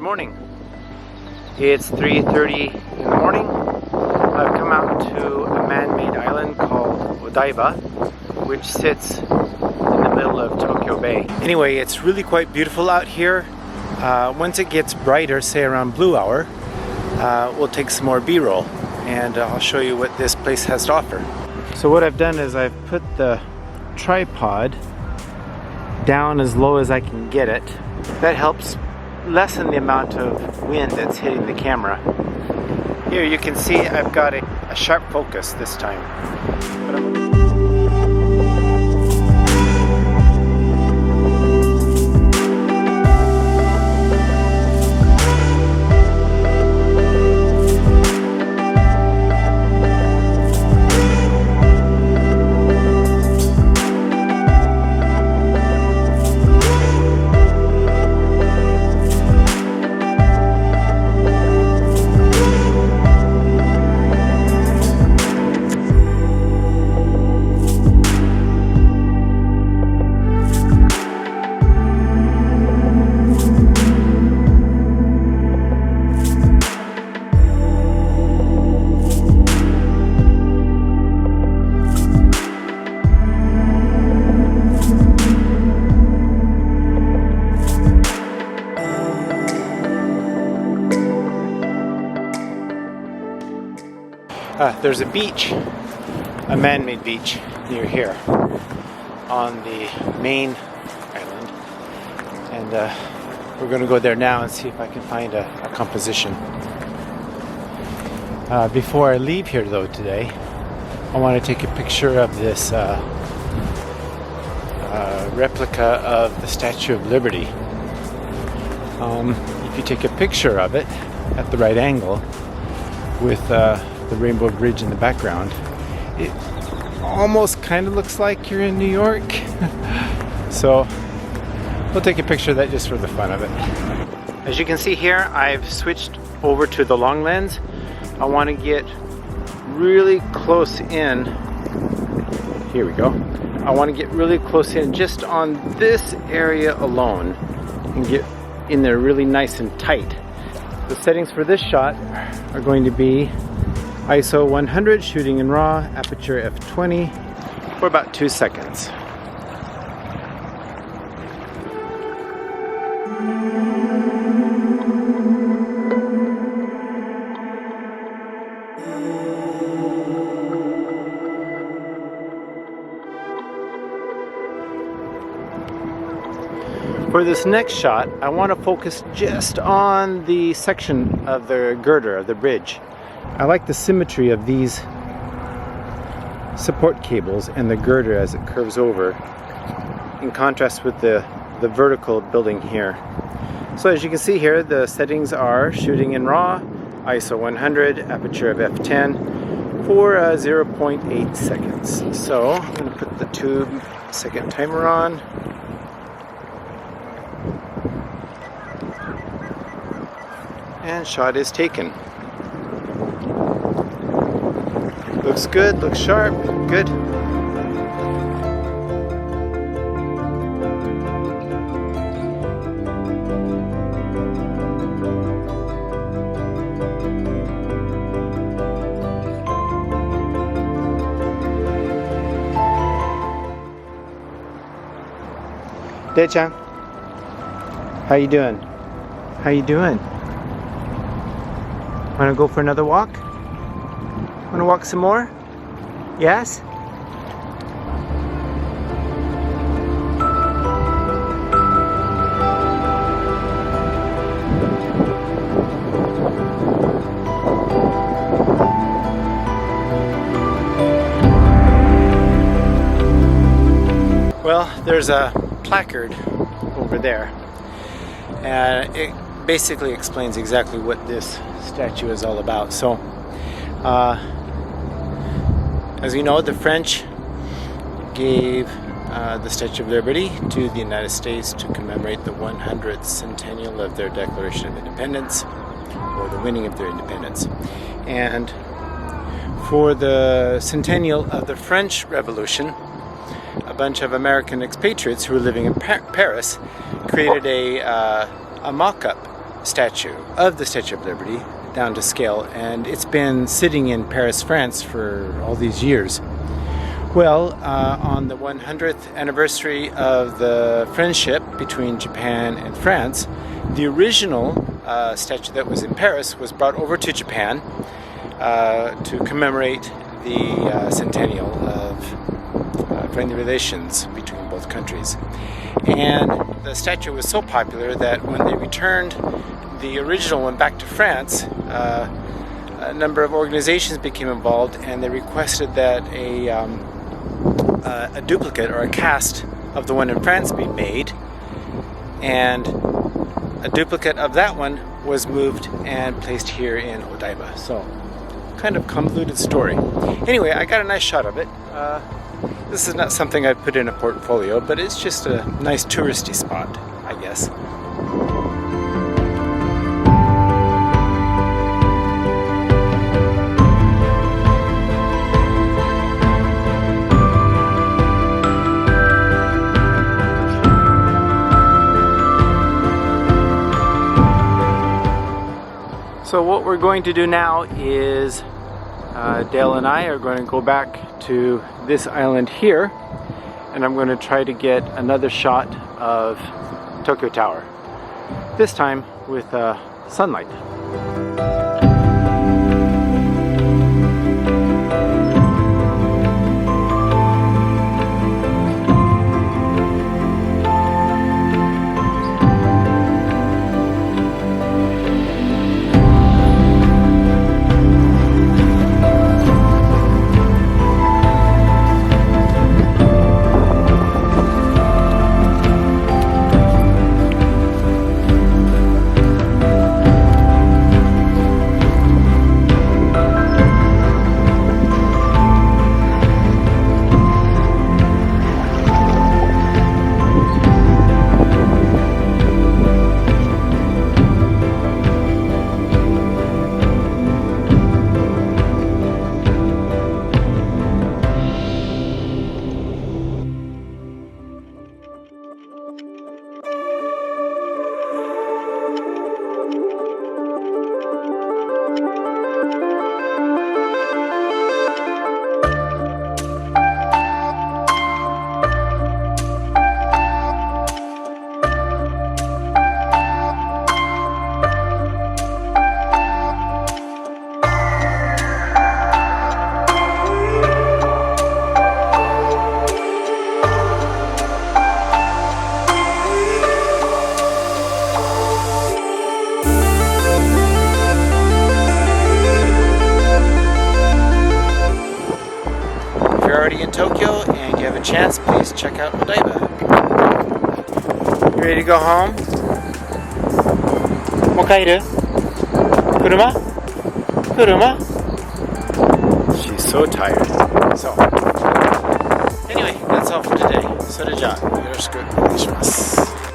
morning. It's 3:30 in the morning. I've come out to a man-made island called Odaiba, which sits in the middle of Tokyo Bay. Anyway, it's really quite beautiful out here. Once it gets brighter, say around blue hour, we'll take some more B-roll and I'll show you what this place has to offer. So what I've done is I've put the tripod down as low as I can get it. That helps lessen the amount of wind that's hitting the camera. Here you can see I've got a sharp focus this time. There's a beach, a man-made beach near here on the main island, and we're going to go there now and see if I can find a composition. Before I leave here though today, I want to take a picture of this replica of the Statue of Liberty. If you take a picture of it at the right angle with the Rainbow Bridge in the background, it almost kind of looks like you're in New York. So we'll take a picture of that just for the fun of it. As you can see here, I've switched over to the long lens. I want to get really close in. Here we go. I want to get really close in just on this area alone and get in there really nice and tight. The settings for this shot are going to be ISO 100, shooting in RAW, aperture f20 for about 2 seconds. For this next shot, I want to focus just on the section of the girder of the bridge. I like the symmetry of these support cables and the girder as it curves over, in contrast with the vertical building here. So as you can see here, the settings are shooting in RAW, ISO 100, aperture of f10 for 0.8 seconds. So I'm going to put the 2-second timer on. And shot is taken. Looks good, looks sharp, good. Dae-chan, how you doing? How you doing? Wanna go for another walk? Want to walk some more? Yes? Well, there's a placard over there, and it basically explains exactly what this statue is all about. So as you know, the French gave the Statue of Liberty to the United States to commemorate the 100th centennial of their Declaration of Independence, or the winning of their independence. And for the centennial of the French Revolution, a bunch of American expatriates who were living in Paris created a mock-up statue of the Statue of Liberty down to scale, and it's been sitting in Paris, France for all these years. Well, on the 100th anniversary of the friendship between Japan and France, the original statue that was in Paris was brought over to Japan to commemorate the centennial of friendly relations between both countries. And the statue was so popular that when they returned the original one back to France, a number of organizations became involved, and they requested that a duplicate or a cast of the one in France be made, and a duplicate of that one was moved and placed here in Odaiba. So, kind of convoluted story. Anyway, I got a nice shot of it. This is not something I'd put in a portfolio, but it's just a nice touristy spot, I guess. So what we're going to do now is Dale and I are going to go back to this island here, and I'm going to try to get another shot of Tokyo Tower, this time with sunlight. In Tokyo and you have a chance, please check out Odaiba. You ready to go home? もう帰る? 車? She's so tired. So, anyway, that's all for today. それじゃあよろしくお願いします。